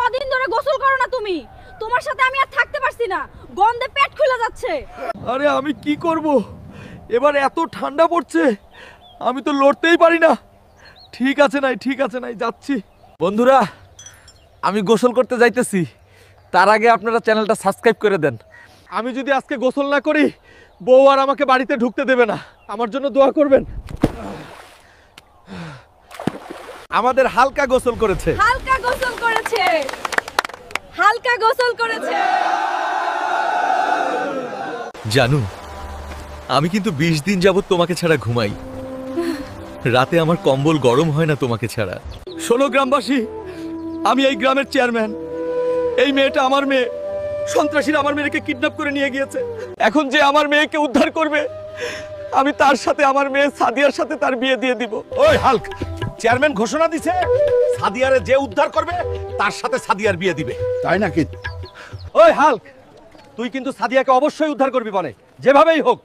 কদিন ধরে গোসল করো না তুমি? তোমার সাথে আমি আর থাকতে পারছি না, গন্ধে পেট খুলে যাচ্ছে। আরে আমি কি করব, এবার এত ঠান্ডা পড়ছে, আমি তো লড়তেই পারি না। ঠিক আছে নাই যাচ্ছি। বন্ধুরা, আমি গোসল করতে যাইতেছি, তার আগে আপনারা চ্যানেলটা সাবস্ক্রাইব করে দেন। আমি যদি আজকে গোসল না করি, বউ আর আমাকে বাড়িতে ঢুকতে দেবে না। আমার জন্য দোয়া করবেন। আমাদের হালকা গোসল করেছে। হালকা গোসল করেছে, হালকা গোসল করেছে। জানু, আমি কিন্তু 20 দিন যাবত তোমাকে ছাড়া ঘুমাই। রাতে আমার কম্বল গরম হয় না তোমাকে ছাড়া। শোনো গ্রামবাসী, আমি এই গ্রামের চেয়ারম্যান। এই মেয়েটা আমার মেয়ে। সন্ত্রাসীরা আমার মেয়েকে কিডন্যাপ করে নিয়ে গিয়েছে। এখন যে আমার মেয়েকে উদ্ধার করবে, আমি তার সাথে আমার মেয়ে সাদিয়ার সাথে তার বিয়ে দিয়ে দিব। ওই হাল্ক, চেয়ারম্যান ঘোষণা দিছে সাদিয়ারে যে উদ্ধার করবে তার সাথে সাদিয়ার বিয়ে দিবে। তাই নাকি? ওই হাল্ক, তুই কিন্তু সাদিয়াকে অবশ্যই উদ্ধার করবি, বলে যেভাবেই হোক।